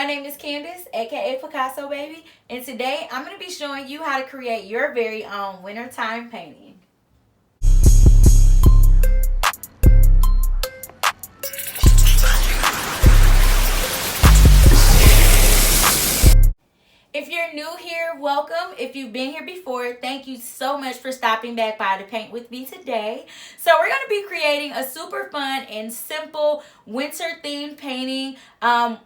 My name is Candace, aka Picasso Baby, and today I'm going to be showing you how to create your very own wintertime painting. If you're new here, welcome. If you've been here before, thank you so much for stopping back by to paint with me today. So we're going to be creating a super fun and simple winter themed painting.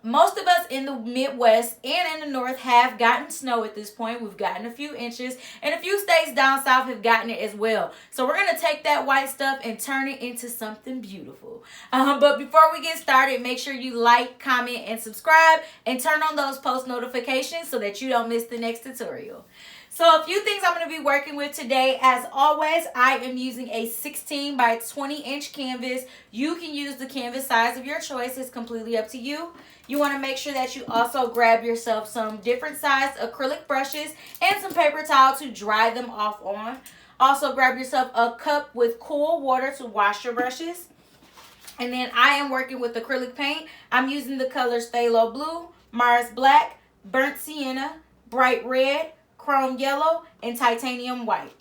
Most of us in the Midwest and in the North have gotten snow at this point. We've gotten a few inches, and a few states down south have gotten it as well. So we're going to take that white stuff and turn it into something beautiful. But before we get started, make sure you like, comment, and subscribe, and turn on those post notifications so that you don't miss the next tutorial. So a few things I'm going to be working with today. As always, I am using a 16 by 20 inch canvas. You can use the canvas size of your choice. It's completely up to you. You want to make sure that you also grab yourself some different size acrylic brushes and some paper towel to dry them off on. Also grab yourself a cup with cool water to wash your brushes. And then I am working with acrylic paint. I'm using the colors Phthalo Blue, Mars Black, Burnt Sienna, Bright Red, Chrome Yellow, and Titanium White.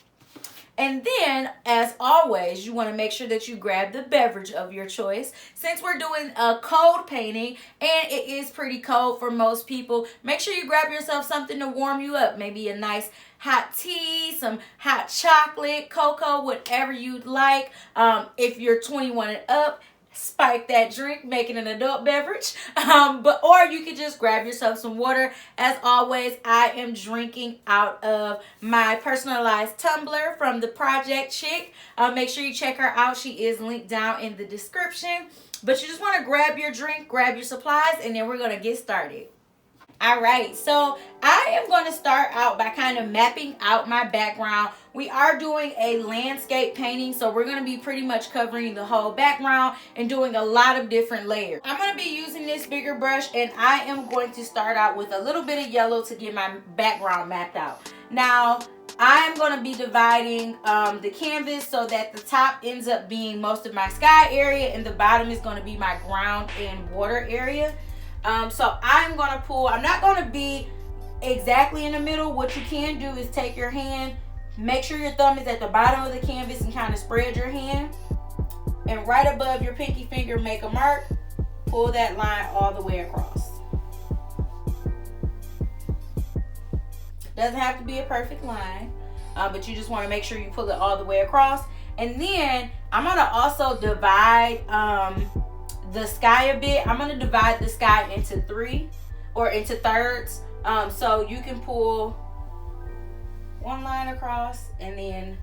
And then, as always, you want to make sure that you grab the beverage of your choice. Since we're doing a cold painting, and it is pretty cold for most people, make sure you grab yourself something to warm you up. Maybe a nice hot tea, some hot chocolate, cocoa, whatever you'd like. If you're 21 and up, spike that drink, make it an adult beverage. Or you could just grab yourself some water. As always, I am drinking out of my personalized tumbler from the Project Chick. Make sure you check her out. She is linked down in the description. But you just want to grab your drink, grab your supplies, and then we're going to get started. Alright, so I am going to start out by kind of mapping out my background. We are doing a landscape painting, so we're going to be pretty much covering the whole background and doing a lot of different layers. I'm going to be using this bigger brush, and I am going to start out with a little bit of yellow to get my background mapped out. Now, I'm going to be dividing the canvas so that the top ends up being most of my sky area and the bottom is going to be my ground and water area. So I'm going to pull, I'm not going to be exactly in the middle. What you can do is take your hand, make sure your thumb is at the bottom of the canvas and kind of spread your hand. And right above your pinky finger, make a mark, pull that line all the way across. Doesn't have to be a perfect line, but you just want to make sure you pull it all the way across. And then I'm going to also divide, the sky a bit. I'm going to divide the sky into into thirds. So you can pull one line across and then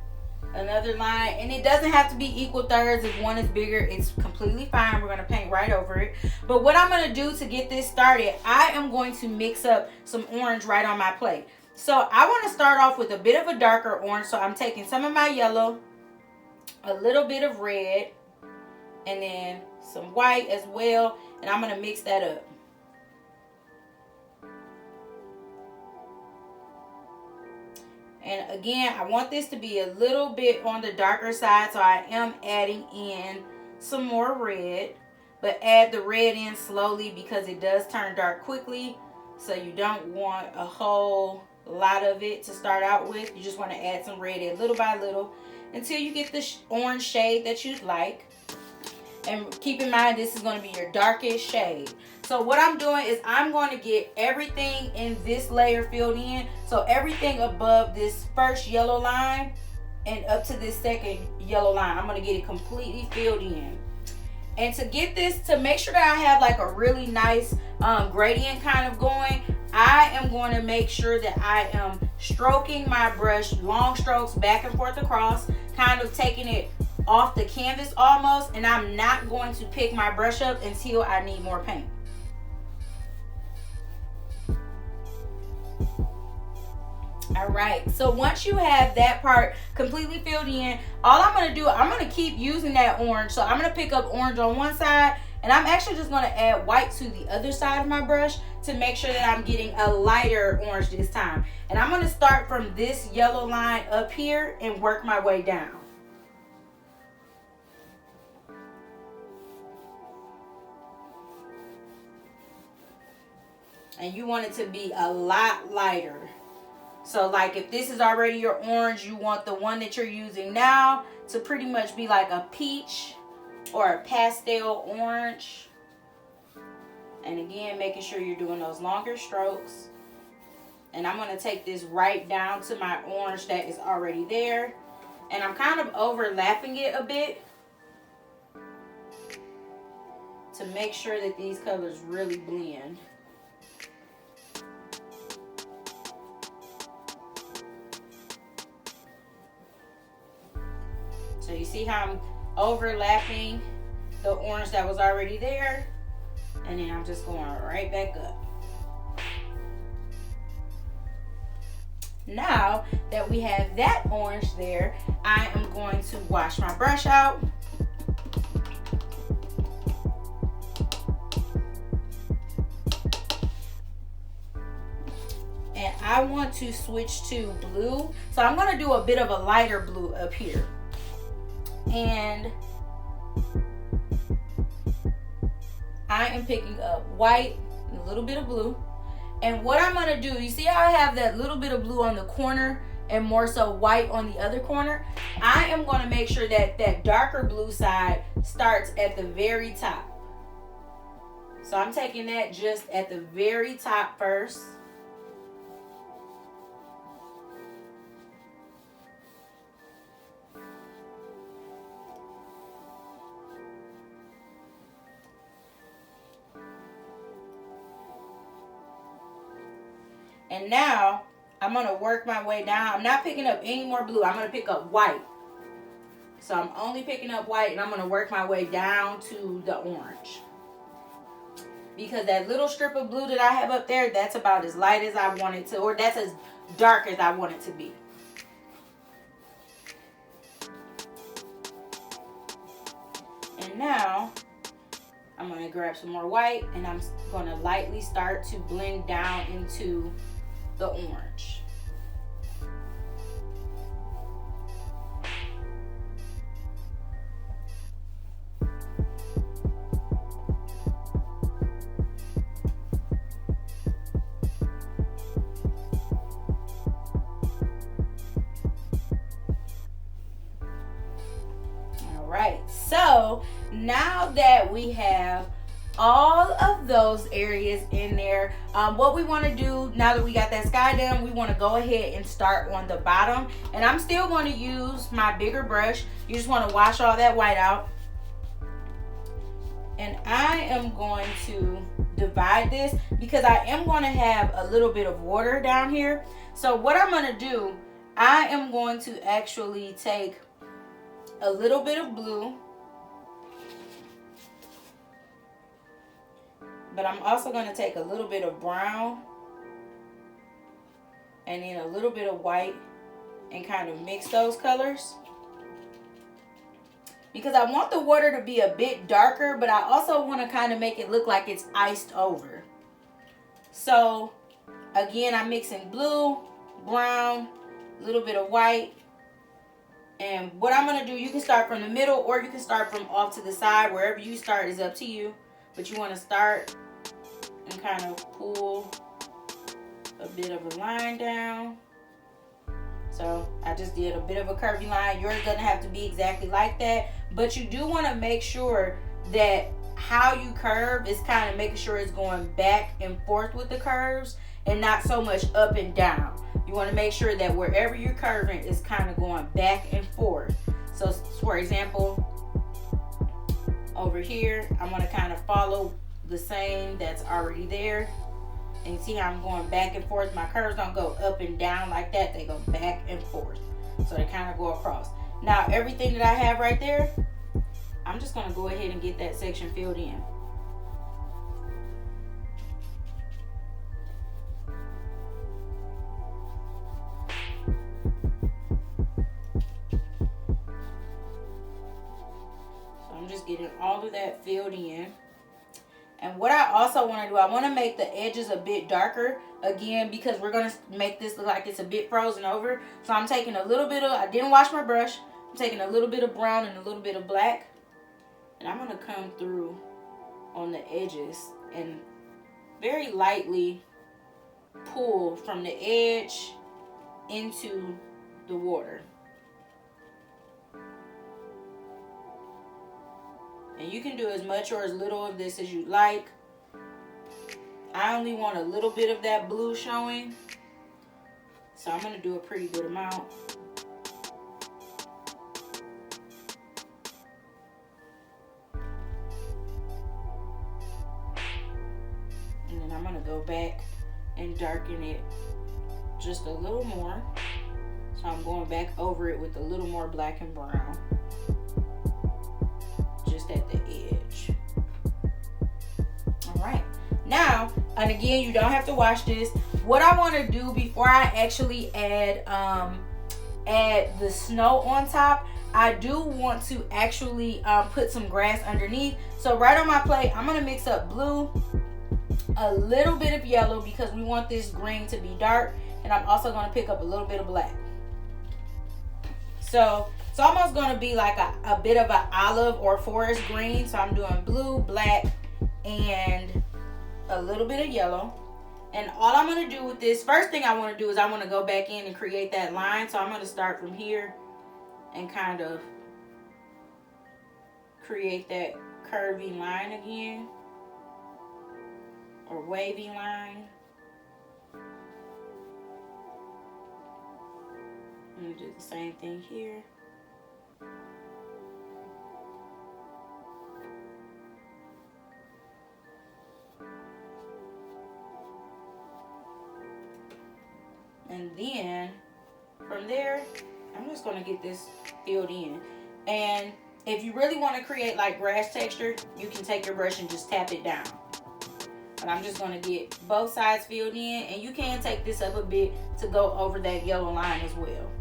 another line. And it doesn't have to be equal thirds. If one is bigger, it's completely fine. We're going to paint right over it. But what I'm going to do to get this started, I am going to mix up some orange right on my plate. So I want to start off with a bit of a darker orange. So I'm taking some of my yellow, a little bit of red, and then some white as well, and I'm going to mix that up. And again, I want this to be a little bit on the darker side, so I am adding in some more red, but add the red in slowly because it does turn dark quickly, so you don't want a whole lot of it to start out with. You just want to add some red in little by little until you get the orange shade that you'd like. And keep in mind, this is going to be your darkest shade. So what I'm doing is I'm going to get everything in this layer filled in. So everything above this first yellow line and up to this second yellow line, I'm going to get it completely filled in. And to get this, to make sure that I have like a really nice gradient kind of going, I am going to make sure that I am stroking my brush, long strokes back and forth across, kind of taking it off the canvas almost, and I'm not going to pick my brush up until I need more paint. All right, so once you have that part completely filled in, all I'm going to do, I'm going to keep using that orange. So I'm going to pick up orange on one side, and I'm actually just going to add white to the other side of my brush to make sure that I'm getting a lighter orange this time. And I'm going to start from this yellow line up here and work my way down. And you want it to be a lot lighter. So like if this is already your orange, you want the one that you're using now to pretty much be like a peach or a pastel orange. And again, making sure you're doing those longer strokes. And I'm going to take this right down to my orange that is already there. And I'm kind of overlapping it a bit to make sure that these colors really blend. So you see how I'm overlapping the orange that was already there, and then I'm just going right back up. Now that we have that orange there, I am going to wash my brush out. And I want to switch to blue. So I'm going to do a bit of a lighter blue up here. And I am picking up white and a little bit of blue. And what I'm going to do, you see how I have that little bit of blue on the corner and more so white on the other corner? I am going to make sure that that darker blue side starts at the very top. So I'm taking that just at the very top first. And now I'm going to work my way down. I'm not picking up any more blue. I'm going to pick up white. So I'm only picking up white, and I'm going to work my way down to the orange. Because that little strip of blue that I have up there, that's about as light as I want it to, or that's as dark as I want it to be. And now I'm going to grab some more white, and I'm going to lightly start to blend down into the orange. All right, so now that we have all of those areas in there, what we want to do now that we got that sky done, we want to go ahead and start on the bottom. And I'm still going to use my bigger brush. You just want to wash all that white out. And I am going to divide this because I am going to have a little bit of water down here. So what I'm going to do, I am going to actually take a little bit of blue, but I'm also going to take a little bit of brown and then a little bit of white and kind of mix those colors. Because I want the water to be a bit darker, but I also want to kind of make it look like it's iced over. So again, I'm mixing blue, brown, a little bit of white. And what I'm going to do, you can start from the middle or you can start from off to the side. Wherever you start is up to you. But you want to start and kind of pull a bit of a line down. So I just did a bit of a curvy line. Yours doesn't have to be exactly like that. But you do want to make sure that how you curve is kind of making sure it's going back and forth with the curves and not so much up and down. You want to make sure that wherever you're curving is kind of going back and forth. So for example, over here, I'm going to kind of follow the same that's already there. And you see how I'm going back and forth. My curves don't go up and down like that. They go back and forth. So they kind of go across. Now everything that I have right there, I'm just going to go ahead and get that section filled in. So I'm just getting all of that filled in. And what I also want to do, I want to make the edges a bit darker again because we're going to make this look like it's a bit frozen over. So I'm taking a little bit of, I didn't wash my brush. I'm taking a little bit of brown and a little bit of black. And I'm going to come through on the edges and very lightly pull from the edge into the water. And you can do as much or as little of this as you like. I only want a little bit of that blue showing, so I'm going to do a pretty good amount. And then I'm going to go back and darken it just a little more. So I'm going back over it with a little more black and brown, just at the edge. All right. Now, and again, you don't have to wash this. What I want to do before I actually add the snow on top, I do want to actually put some grass underneath. So right on my plate, I'm going to mix up blue, a little bit of yellow because we want this green to be dark, and I'm also going to pick up a little bit of black. So it's almost going to be like a bit of an olive or forest green. So I'm doing blue, black, and a little bit of yellow. And all I'm going to do with this, first thing I want to do is I want to go back in and create that line. So I'm going to start from here and kind of create that curvy line again, or wavy line. I'm going to do the same thing here. And then from there, I'm just going to get this filled in. And if you really want to create like grass texture, you can take your brush and just tap it down. But I'm just going to get both sides filled in. And you can take this up a bit to go over that yellow line as well.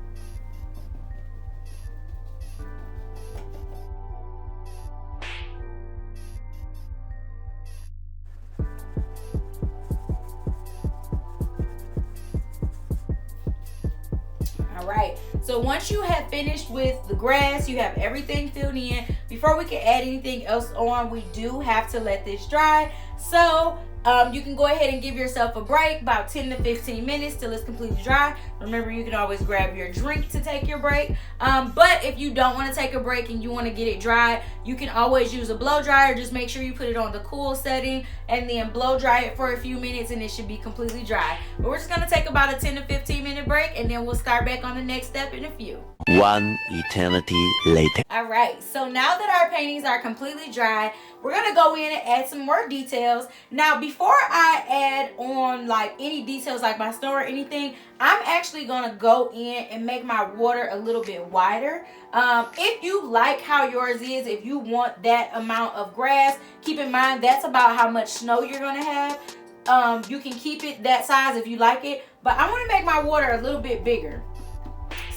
Alright, so once you have finished with the grass, you have everything filled in. Before we can add anything else on, we do have to let this dry. So you can go ahead and give yourself a break, about 10 to 15 minutes till it's completely dry. Remember, you can always grab your drink to take your break. But if you don't want to take a break and you want to get it dry, you can always use a blow dryer. Just make sure you put it on the cool setting and then blow dry it for a few minutes and it should be completely dry. But we're just going to take about a 10 to 15 minute break and then we'll start back on the next step in a few. One eternity later. All right, so now that our paintings are completely dry, we're going to go in and add some more details. Now, before I add on like any details like my snow or anything, I'm actually going to go in and make my water a little bit wider. If you like how yours is, if you want that amount of grass, keep in mind that's about how much snow you're going to have. You can keep it that size if you like it, but I want to make my water a little bit bigger.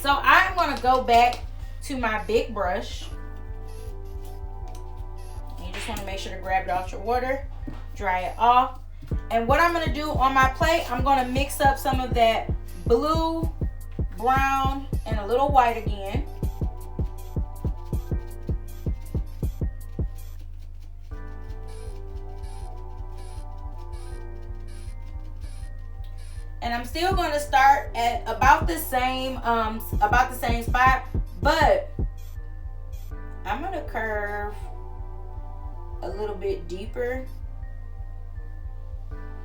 So I'm going to go back to my big brush. You just want to make sure to grab it off your water, dry it off. And what I'm going to do on my plate, I'm going to mix up some of that blue, brown, and a little white again. And I'm still going to start at about the same spot, but I'm going to curve a little bit deeper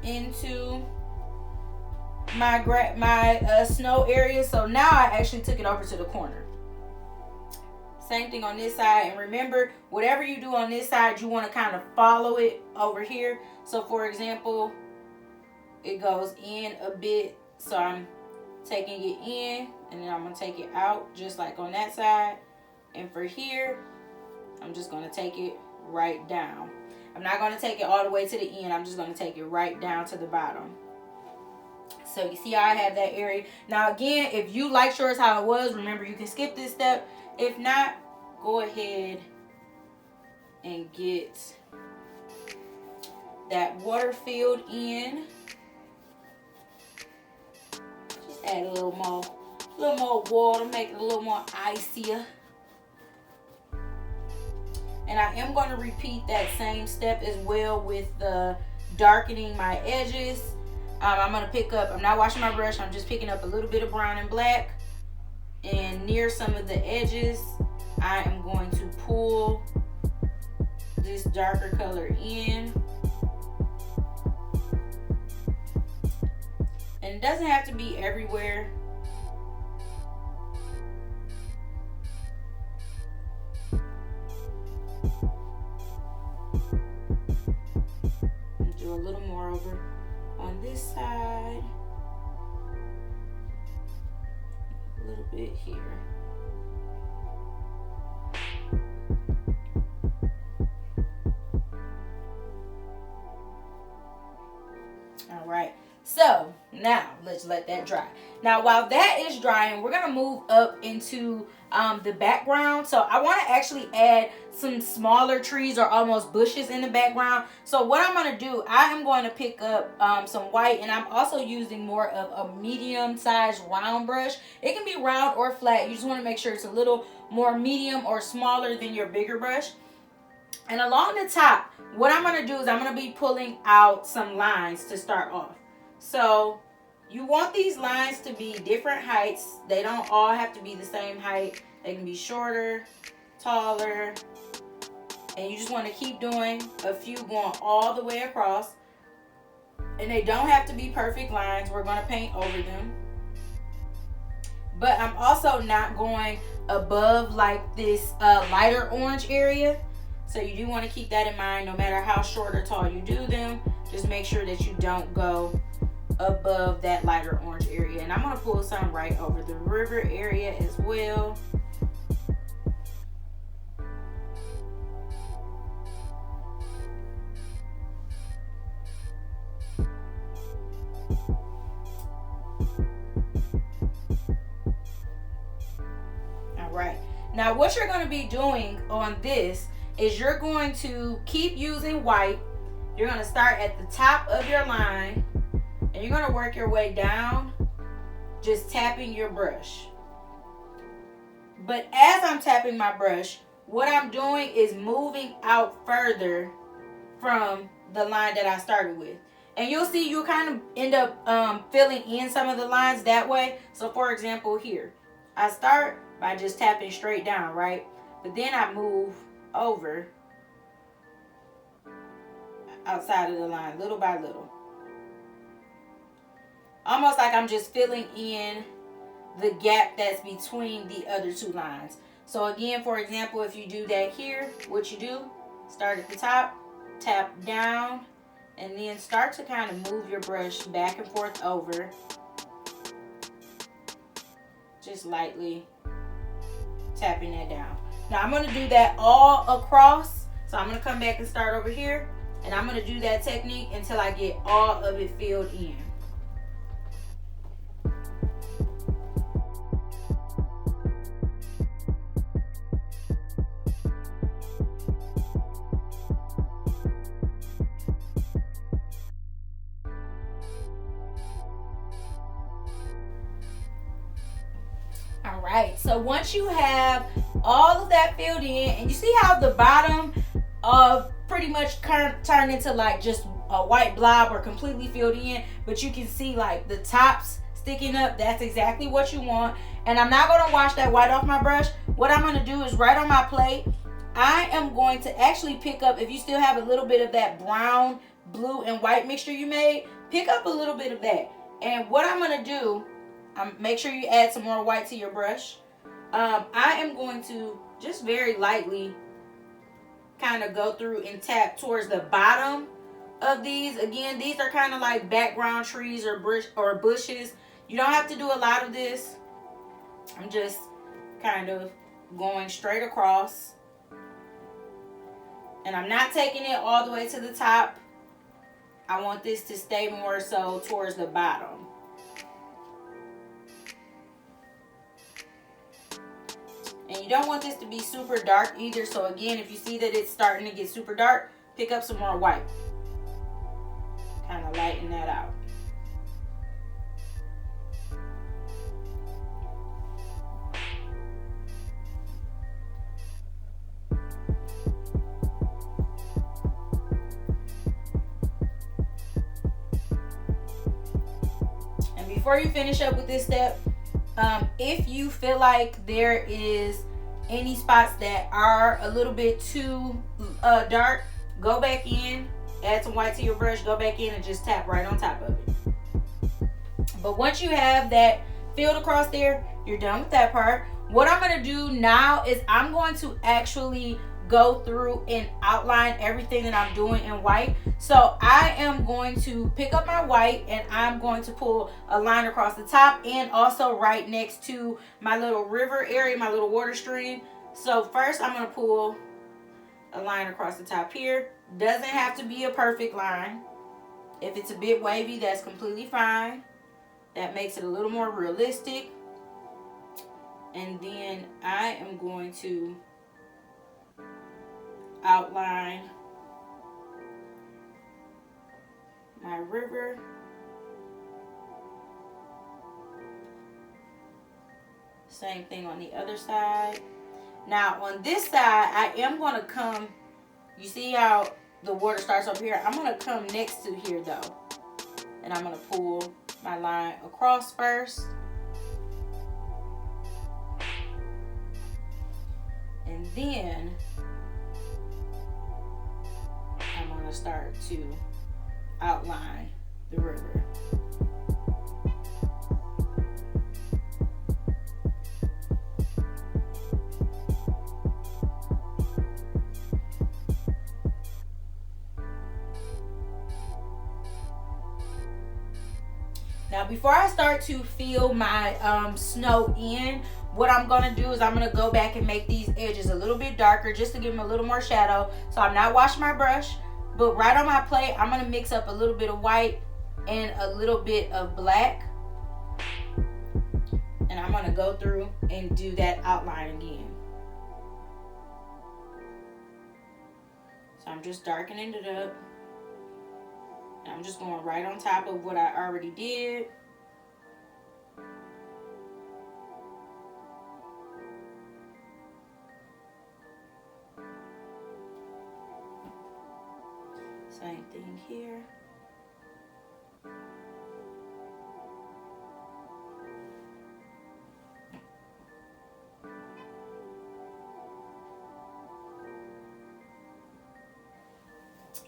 into my snow area. So now I actually took it over to the corner. Same thing on this side. And remember, whatever you do on this side, you want to kind of follow it over here. So for example, it goes in a bit, so I'm taking it in and then I'm going to take it out just like on that side. And for here, I'm just going to take it right down. I'm not going to take it all the way to the end. I'm just going to take it right down to the bottom. So you see how I have that area. Now again, if you like yours how it was, remember you can skip this step. If not, go ahead and get that water filled in. Just add a little more water, make it a little more icier. And I am going to repeat that same step as well with the darkening my edges. I'm going to pick up, I'm not washing my brush, I'm just picking up a little bit of brown and black. And near some of the edges, I am going to pull this darker color in. And it doesn't have to be everywhere. And do a little more over on this side. A little bit here. All right. So now let's let that dry. Now while that is drying, we're gonna move up into the background. So I want to actually add some smaller trees or almost bushes in the background. So what I'm gonna do, I am going to pick up some white, and I'm also using more of a medium-sized round brush. It can be round or flat. You just want to make sure it's a little more medium or smaller than your bigger brush. And along the top, what I'm gonna do is I'm gonna be pulling out some lines to start off. So you want these lines to be different heights. They don't all have to be the same height. They can be shorter, taller, and you just want to keep doing a few going all the way across. And they don't have to be perfect lines. We're going to paint over them. But I'm also not going above like this lighter orange area. So you do want to keep that in mind. No matter how short or tall you do them, just make sure that you don't go above that lighter orange area. And I'm going to pull some right over the river area as well. All right. Now what you're going to be doing on this is you're going to keep using white. You're going to start at the top of your line, and you're going to work your way down, just tapping your brush. But as I'm tapping my brush, what I'm doing is moving out further from the line that I started with. And you'll see you'll kind of end up filling in some of the lines that way. So for example here, I start by just tapping straight down, right? But then I move over outside of the line little by little. Almost like I'm just filling in the gap that's between the other two lines. So again, for example, if you do that here, what you do, start at the top, tap down, and then start to kind of move your brush back and forth over. Just lightly tapping that down. Now I'm going to do that all across. So I'm going to come back and start over here. And I'm going to do that technique until I get all of it filled in. All right, so once you have all of that filled in, and you see how the bottom of pretty much turned into like just a white blob or completely filled in, but you can see like the tops sticking up. That's exactly what you want. And I'm not going to wash that white off my brush. What I'm going to do is right on my plate, I am going to actually pick up, if you still have a little bit of that brown, blue, and white mixture you made, pick up a little bit of that. And what I'm going to do, make sure you add some more white to your brush. I am going to just very lightly kind of go through and tap towards the bottom of these. Again, these are kind of like background trees or bushes. You don't have to do a lot of this. I'm just kind of going straight across. And I'm not taking it all the way to the top. I want this to stay more so towards the bottom. And you don't want this to be super dark either. So again, if you see that it's starting to get super dark, pick up some more white. Kind of lighten that out. before you finish up with this step, if you feel like there is any spots that are a little bit too dark, go back in, add some white to your brush, go back in and just tap right on top of it. But once you have that filled across there, you're done with that part. What I'm going to do now is I'm going to actually go through and outline everything that I'm doing in white. So I am going to pick up my white and I'm going to pull a line across the top and also right next to my little river area, my little water stream. So first I'm going to pull a line across the top here. Doesn't have to be a perfect line. If it's a bit wavy, that's completely fine. That makes it a little more realistic. And then I am going to outline my river. Same thing on the other side. Now on this side, I am going to come, you see how the water starts up here? I'm going to come next to here though. And I'm going to pull my line across first. And then I'm going to start to outline the river. Now before I start to fill my snow in, what I'm going to do is I'm going to go back and make these edges a little bit darker just to give them a little more shadow. So I'm not washing my brush, but right on my plate, I'm going to mix up a little bit of white and a little bit of black. And I'm going to go through and do that outline again. So I'm just darkening it up. And I'm just going right on top of what I already did. Same thing here.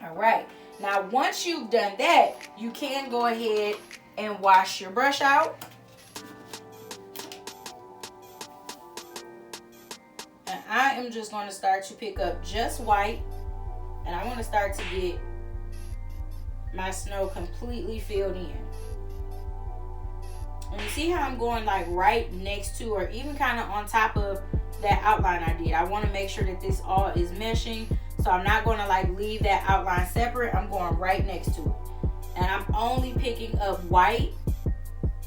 All right. Now, once you've done that, you can go ahead and wash your brush out. And I am just going to start to pick up just white. And I want to start to get my snow completely filled in. And you see how I'm going like right next to or even kind of on top of that outline I did. I want to make sure that this all is meshing. So I'm not going to like leave that outline separate. I'm going right next to it. And I'm only picking up white.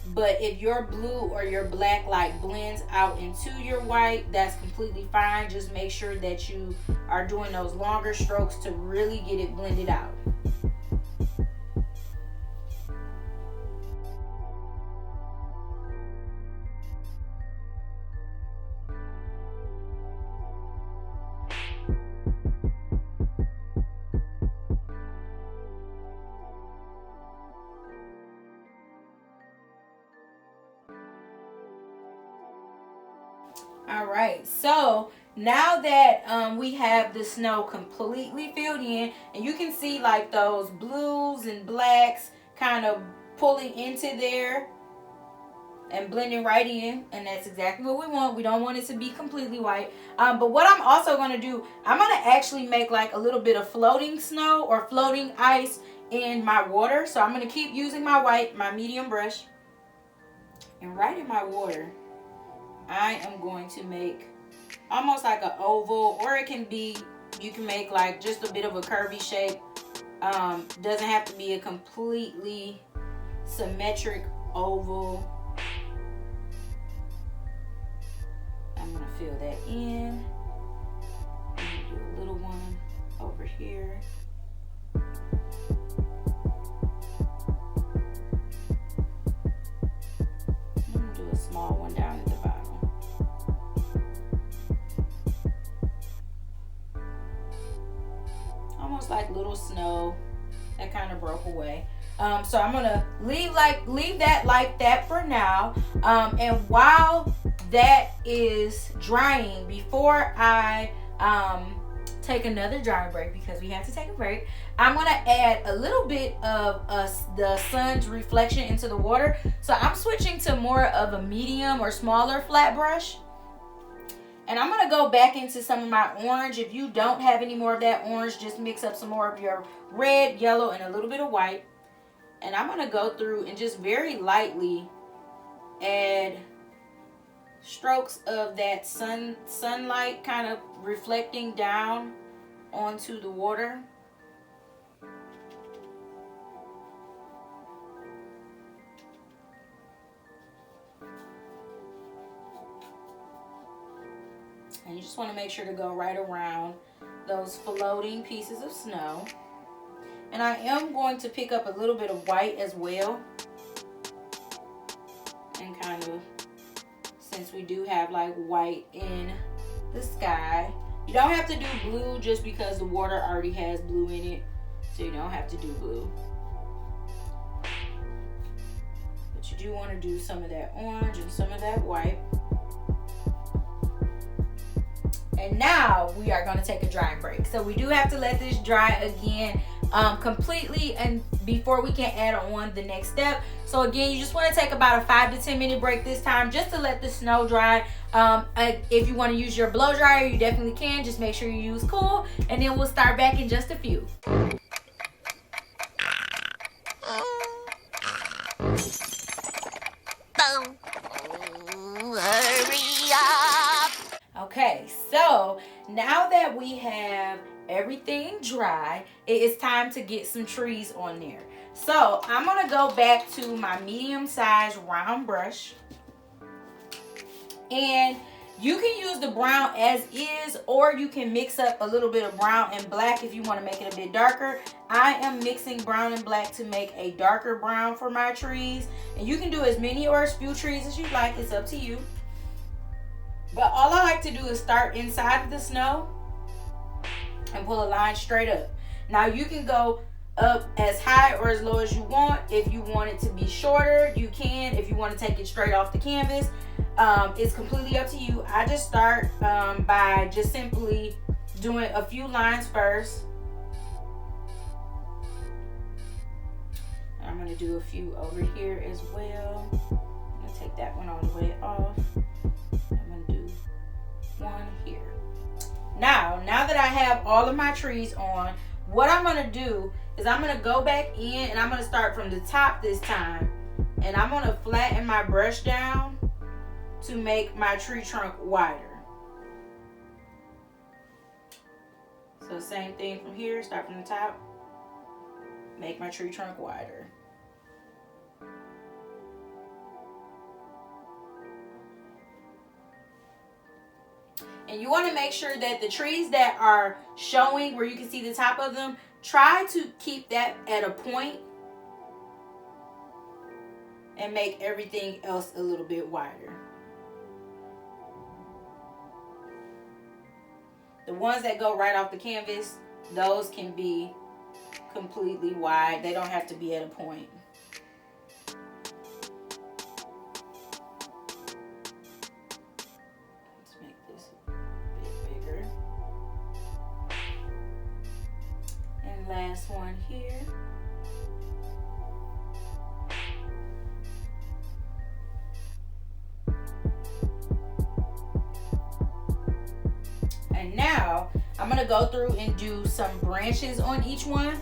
But if your blue or your black like blends out into your white, that's completely fine. Just make sure that you are doing those longer strokes to really get it blended out. All right, so now that we have the snow completely filled in, and you can see like those blues and blacks kind of pulling into there and blending right in, and that's exactly what we want. We don't want it to be completely white. But what I'm also going to do, I'm going to actually make like a little bit of floating snow or floating ice in my water. So I'm going to keep using my white, my medium brush, and right in my water, I am going to make almost like an oval, or it can be, you can make like just a bit of a curvy shape. Doesn't have to be a completely symmetric oval. I'm going to fill that in. I'm going to do a little one over here. I'm going to do a small one down at the bottom. Almost like little snow that kind of broke away. So I'm gonna leave that like that for now. And while that is drying, before I take another drying break, because we have to take a break, I'm gonna add a little bit of the sun's reflection into the water. So I'm switching to more of a medium or smaller flat brush. And I'm gonna go back into some of my orange. If you don't have any more of that orange, just mix up some more of your red, yellow, and a little bit of white. And I'm gonna go through and just very lightly add strokes of that sunlight kind of reflecting down onto the water. And you just want to make sure to go right around those floating pieces of snow. And I am going to pick up a little bit of white as well. And kind of, since we do have like white in the sky. You don't have to do blue just because the water already has blue in it. So you don't have to do blue. But you do want to do some of that orange and some of that white. And now we are going to take a drying break. So we do have to let this dry again completely, and before we can add on the next step. So again, you just want to take about a 5 to 10 minute break this time, just to let the snow dry. If you want to use your blow dryer, you definitely can. Just make sure you use cool, and then we'll start back in just a few. Hurry up! Okay, so now that we have everything dry, it is time to get some trees on there. So I'm gonna go back to my medium-sized round brush, and you can use the brown as is, or you can mix up a little bit of brown and black if you want to make it a bit darker. I am mixing brown and black to make a darker brown for my trees, and you can do as many or as few trees as you like. It's up to you. But all I like to do is start inside of the snow and pull a line straight up. Now you can go up as high or as low as you want. If you want it to be shorter, you can. If you want to take it straight off the canvas, it's completely up to you. I just start by just simply doing a few lines first. I'm going to do a few over here as well. I'm going to take that one all the way off. One here. Now that I have all of my trees on, what I'm going to do is I'm going to go back in, and I'm going to start from the top this time, and I'm going to flatten my brush down to make my tree trunk wider. So same thing from here, start from the top, make my tree trunk wider. And you want to make sure that the trees that are showing where you can see the top of them, try to keep that at a point and make everything else a little bit wider. The ones that go right off the canvas, those can be completely wide. They don't have to be at a point. Last one here. And now I'm going to go through and do some branches on each one.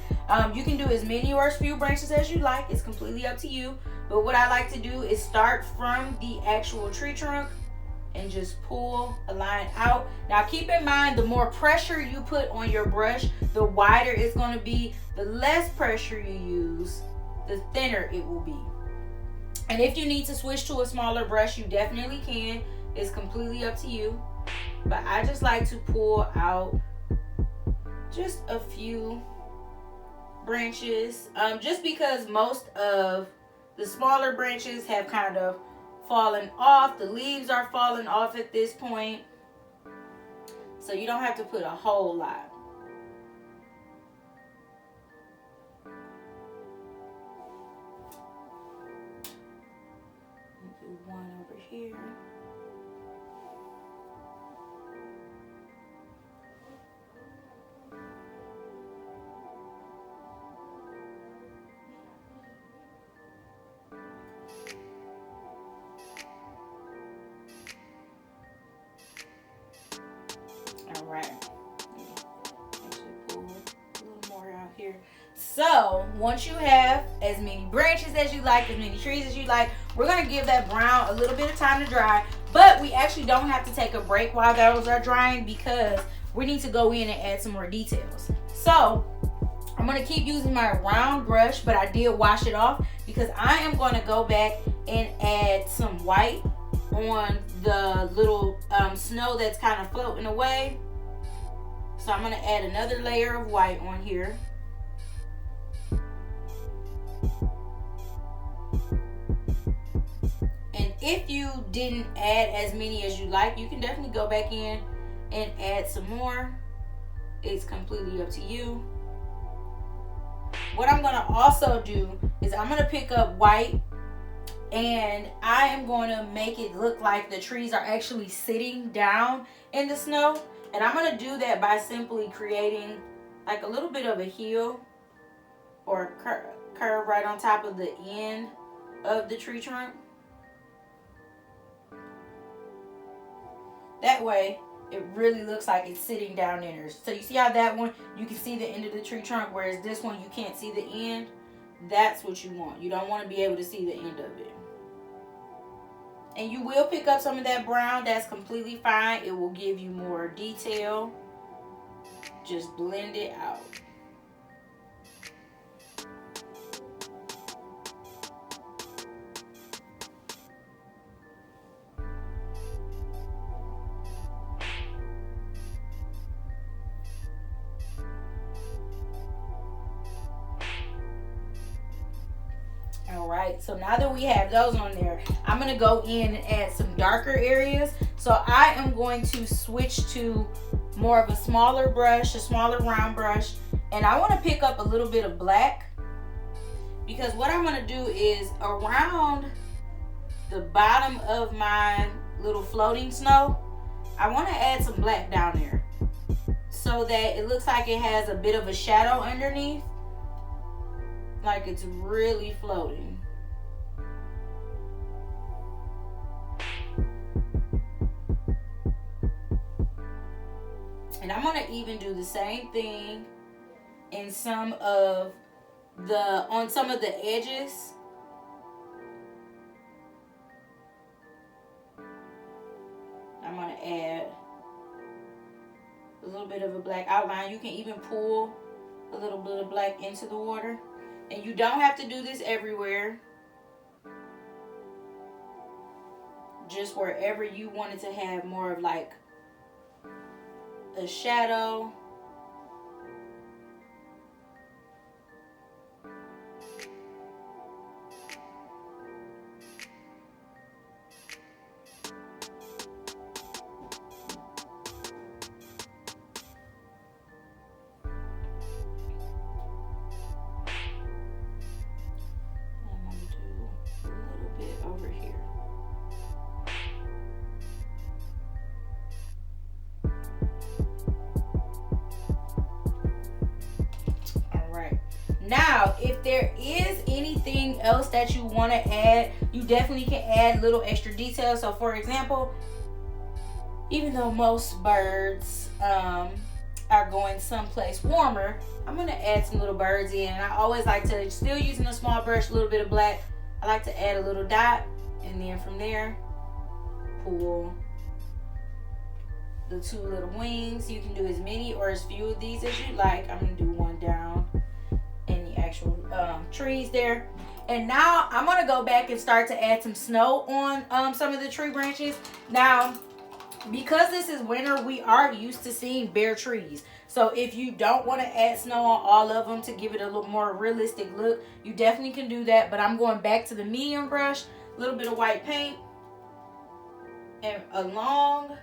You can do as many or as few branches as you like. It's completely up to you. But what I like to do is start from the actual tree trunk and just pull a line out. Now keep in mind, the more pressure you put on your brush, the wider it's going to be. The less pressure you use, the thinner it will be. And if you need to switch to a smaller brush, you definitely can. It's completely up to you. But I just like to pull out just a few branches, just because most of the smaller branches have kind of fallen off. The leaves are falling off at this point, so you don't have to put a whole lot. one over here. All right. Actually pull a little more out here. So once you have as many branches as you like, as many trees as you like, we're gonna give that brown a little bit of time to dry. But we actually don't have to take a break while those are drying because we need to go in and add some more details. So I'm gonna keep using my round brush, but I did wash it off because I am gonna go back and add some white on the little snow that's kind of floating away. So I'm gonna add another layer of white on here. And if you didn't add as many as you like, you can definitely go back in and add some more. It's completely up to you. What I'm gonna also do is I'm gonna pick up white and I am going to make it look like the trees are actually sitting down in the snow. And I'm going to do that by simply creating like a little bit of a heel or a curve right on top of the end of the tree trunk. That way it really looks like it's sitting down in there. So you see how that one, you can see the end of the tree trunk, whereas this one you can't see the end. That's what you want. You don't want to be able to see the end of it. And you will pick up some of that brown. That's completely fine. It will give you more detail. Just blend it out. Alright, so now that we have those on there, I'm going to go in and add some darker areas. So I am going to switch to more of a smaller brush, a smaller round brush. And I want to pick up a little bit of black. Because what I'm going to do is around the bottom of my little floating snow, I want to add some black down there. So that it looks like it has a bit of a shadow underneath. Like it's really floating. And I'm going to even do the same thing in some of on some of the edges. I'm going to add a little bit of a black outline. You can even pull a little bit of black into the water. And you don't have to do this everywhere. Just wherever you wanted to have more of like a shadow. Now, if there is anything else that you want to add, you definitely can add little extra details. So, for example, even though most birds are going someplace warmer, I'm going to add some little birds in. And I always like to, still using a small brush, a little bit of black, I like to add a little dot. And then from there, pull the two little wings. You can do as many or as few of these as you like. I'm going to do one down in the actual trees there. And now I'm going to go back and start to add some snow on some of the tree branches. Now, because this is winter, we are used to seeing bare trees. So if you don't want to add snow on all of them to give it a little more realistic look, you definitely can do that. But I'm going back to the medium brush, a little bit of white paint, and along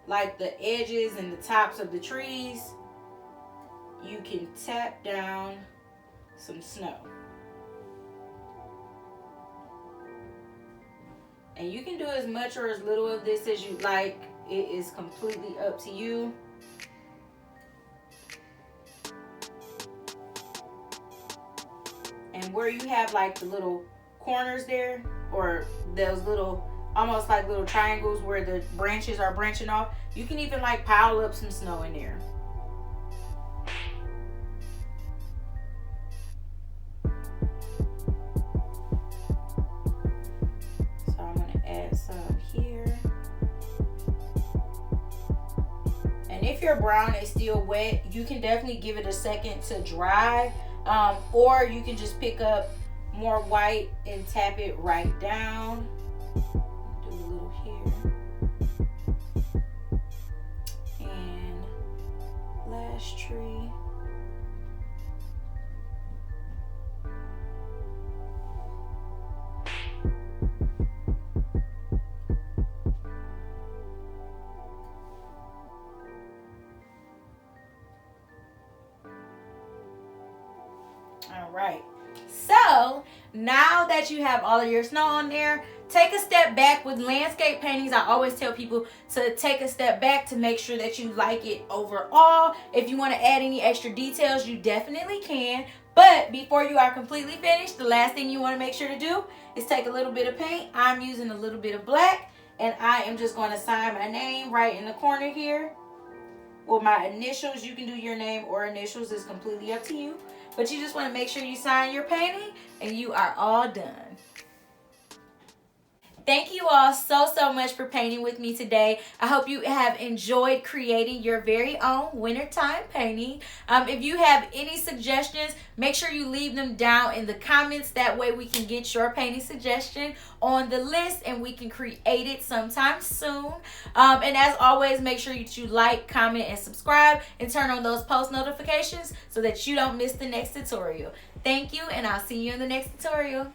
like the edges and the tops of the trees, you can tap down some snow. And you can do as much or as little of this as you like. It is completely up to you. And where you have like the little corners there, or those little, almost like little triangles where the branches are branching off, you can even like pile up some snow in there. So I'm gonna add some here. And if your brown is still wet, you can definitely give it a second to dry. Or you can just pick up more white and tap it right down. Do a little here. And last tree. All right, so now that you have all of your snow on there, take a step back. With landscape paintings, I always tell people to take a step back to make sure that you like it overall. If you want to add any extra details, you definitely can. But before you are completely finished, the last thing you want to make sure to do is take a little bit of paint. I'm using a little bit of black, and I am just going to sign my name right in the corner here. Or my initials. You can do your name or initials. It's completely up to you. But you just want to make sure you sign your painting, and you are all done. Thank you all so much for painting with me today. I hope you have enjoyed creating your very own wintertime painting. If you have any suggestions, make sure you leave them down in the comments. That way we can get your painting suggestion on the list and we can create it sometime soon. And as always, make sure you like, comment, and subscribe, and turn on those post notifications so that you don't miss the next tutorial. Thank you, and I'll see you in the next tutorial.